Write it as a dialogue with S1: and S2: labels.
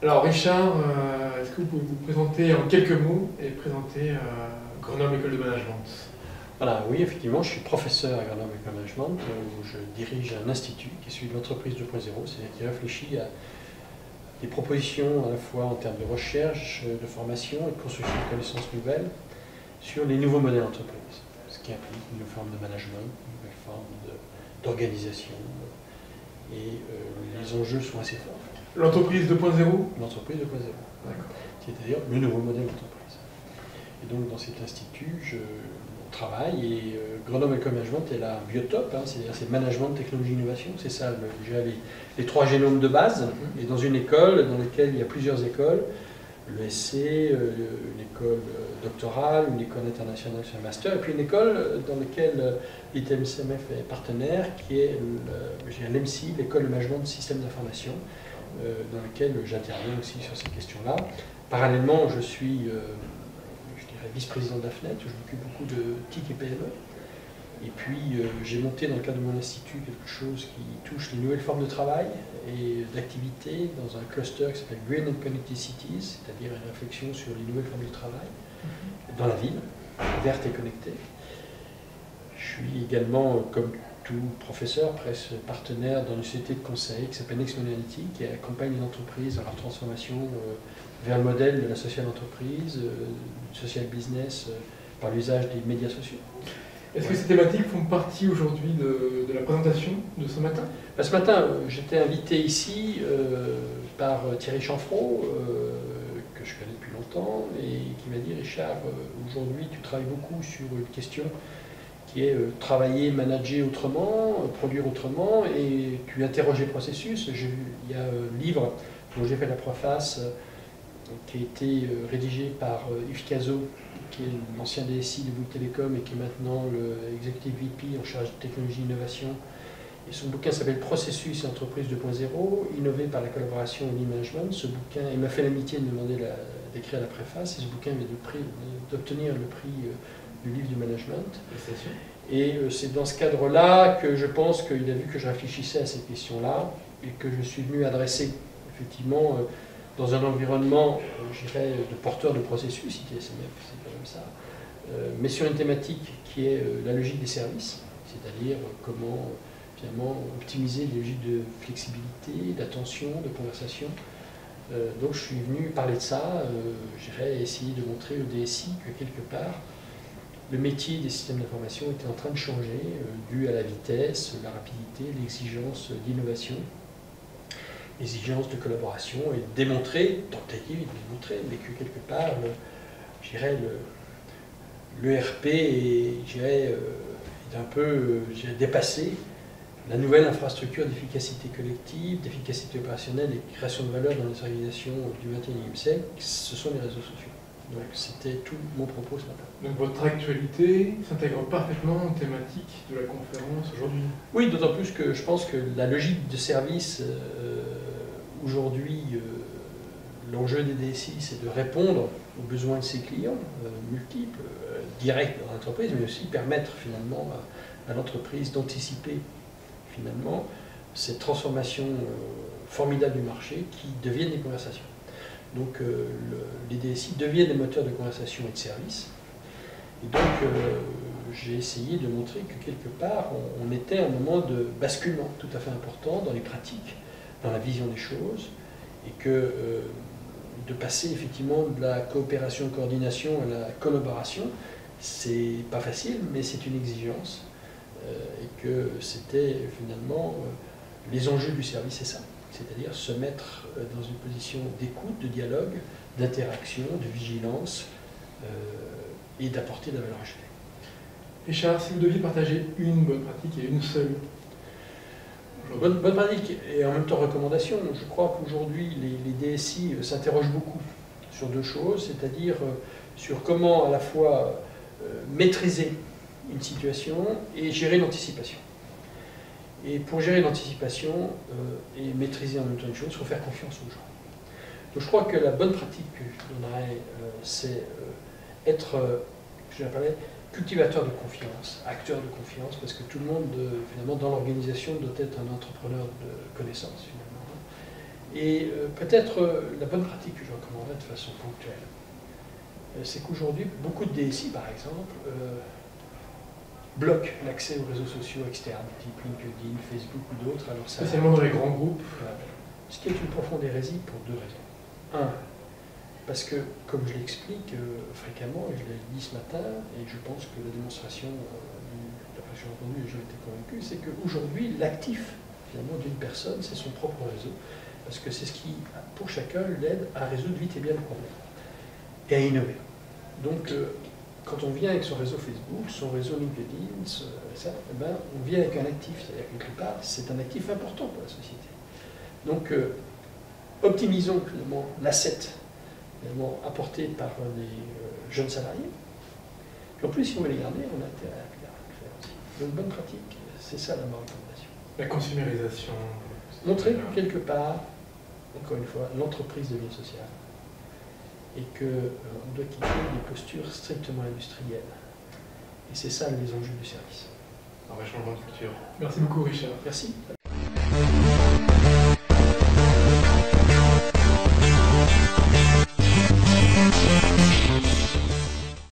S1: Alors Richard, est-ce que vous pouvez vous présenter en quelques mots et présenter Grenoble École de Management?
S2: Voilà, oui, effectivement, je suis professeur à Grenoble École de Management, où je dirige un institut qui est celui de l'entreprise 2.0, c'est-à-dire qui réfléchit à des propositions à la fois en termes de recherche, de formation et de construction de connaissances nouvelles sur les nouveaux modèles d'entreprise, ce qui implique une nouvelle forme de management, une nouvelle forme d'organisation, et les enjeux sont assez forts.
S1: L'entreprise 2.0?
S2: L'entreprise 2.0,
S1: D'accord.
S2: c'est-à-dire le nouveau modèle d'entreprise. Et donc dans cet institut, on travaille, et Grenoble École de Management est là un biotope, c'est-à-dire c'est management, technologie, innovation, c'est ça les trois génomes de base. Et dans une école dans laquelle il y a plusieurs écoles, l'ESC, une école doctorale, une école internationale sur un master, et puis une école dans laquelle l'ITMCMF est partenaire, qui est l'EMSI, l'école de management de systèmes d'information, dans laquelle j'interviens aussi sur ces questions-là. Parallèlement, je suis vice-président de la FNET, je m'occupe beaucoup de TIC et PME. Et puis j'ai monté dans le cadre de mon institut quelque chose qui touche les nouvelles formes de travail et d'activité dans un cluster qui s'appelle Green and Connected Cities, c'est-à-dire une réflexion sur les nouvelles formes de travail dans la ville, verte et connectée. Je suis également, comme tout professeur, presque partenaire dans une société de conseil qui s'appelle Next Modernity, qui accompagne les entreprises dans leur transformation vers le modèle de la social entreprise, du social business, par l'usage des médias sociaux.
S1: Est-ce que ces thématiques font partie aujourd'hui de la présentation de ce matin?
S2: Ce matin, j'étais invité ici par Thierry Chanfraud, que je connais depuis longtemps, et qui m'a dit: Richard, aujourd'hui tu travailles beaucoup sur une question qui est travailler, manager autrement, produire autrement, et tu interroges les processus. Il y a un livre dont j'ai fait la préface, qui a été rédigé par Yves Cazot, qui est l'ancien DSI de Bouygues Télécom et qui est maintenant l'executive VP en charge de technologie et innovation. Et son bouquin s'appelle Processus et entreprise 2.0, innové par la collaboration et l'e-management. Ce bouquin, il m'a fait l'amitié de me demander d'écrire la préface, et ce bouquin vient d'obtenir le prix du livre du management. Et c'est dans ce cadre-là que je pense qu'il a vu que je réfléchissais à cette question-là et que je suis venu adresser effectivement dans un environnement, je dirais, de porteur de processus, ITSMF, c'est quand même ça, mais sur une thématique qui est la logique des services, c'est-à-dire comment finalement optimiser les logiques de flexibilité, d'attention, de conversation. Donc je suis venu parler de ça, je dirais essayer de montrer au DSI que quelque part, le métier des systèmes d'information était en train de changer, dû à la vitesse, la rapidité, l'exigence d'innovation, l'exigence de collaboration, et de démontrer, tenter de démontrer, mais que quelque part, l'ERP est un peu dépassé. La nouvelle infrastructure d'efficacité collective, d'efficacité opérationnelle et de création de valeur dans les organisations du XXIe siècle, ce sont les réseaux sociaux. Donc c'était tout mon propos ce matin.
S1: Donc votre actualité s'intègre parfaitement aux thématiques de la conférence aujourd'hui?
S2: Oui, d'autant plus que je pense que la logique de service, aujourd'hui, l'enjeu des DSI, c'est de répondre aux besoins de ses clients, multiples, directs dans l'entreprise, mais aussi permettre finalement à l'entreprise d'anticiper finalement cette transformation formidable du marché qui deviennent des conversations. Donc les DSI deviennent des moteurs de conversation et de service. Et donc j'ai essayé de montrer que quelque part on était à un moment de basculement tout à fait important dans les pratiques, dans la vision des choses, et que de passer effectivement de la coopération, coordination à la collaboration, c'est pas facile, mais c'est une exigence, et que c'était finalement les enjeux du service, c'est ça. C'est-à-dire se mettre dans une position d'écoute, de dialogue, d'interaction, de vigilance, et d'apporter de la valeur ajoutée.
S1: Richard, si vous deviez partager une bonne pratique et une seule
S2: bonne pratique et en même temps recommandation, je crois qu'aujourd'hui les DSI s'interrogent beaucoup sur deux choses, c'est-à-dire sur comment à la fois maîtriser une situation et gérer l'anticipation. Et pour gérer l'anticipation et maîtriser en même temps une chose, il faut faire confiance aux gens. Donc je crois que la bonne pratique que je donnerais, c'est être, je l'appellerais, cultivateur de confiance, acteur de confiance, parce que tout le monde, finalement, dans l'organisation, doit être un entrepreneur de connaissances, finalement. Et peut-être la bonne pratique que je recommanderais de façon ponctuelle, c'est qu'aujourd'hui, beaucoup de DSI, par exemple, bloquent l'accès aux réseaux sociaux externes, type LinkedIn, Facebook ou d'autres.
S1: Spécialement dans les grands groupes.
S2: Ce qui est une profonde hérésie pour deux raisons. Un, parce que, comme je l'explique fréquemment, et je l'ai dit ce matin, et je pense que la démonstration, d'après ce que j'ai entendu, et j'en étais convaincu, c'est qu'aujourd'hui, l'actif finalement d'une personne, c'est son propre réseau, parce que c'est ce qui, pour chacun, l'aide à résoudre vite et bien le problème, et à innover. Donc, quand on vient avec son réseau Facebook, son réseau LinkedIn, eh ben, on vient avec un actif, c'est-à-dire que quelque part, c'est un actif important pour la société. Donc, optimisons finalement l'asset apporté par les jeunes salariés. Puis en plus, si on veut les garder, on a intérêt à le faire aussi. Donc, bonne pratique, c'est ça la recommandation.
S1: La consumérisation.
S2: Montrer quelque part, encore une fois, l'entreprise de vie sociale. Et qu'on doit quitter des postures strictement industrielles. Et c'est ça les enjeux du service.
S1: Un vrai changement de culture. Merci beaucoup, Richard.
S2: Merci.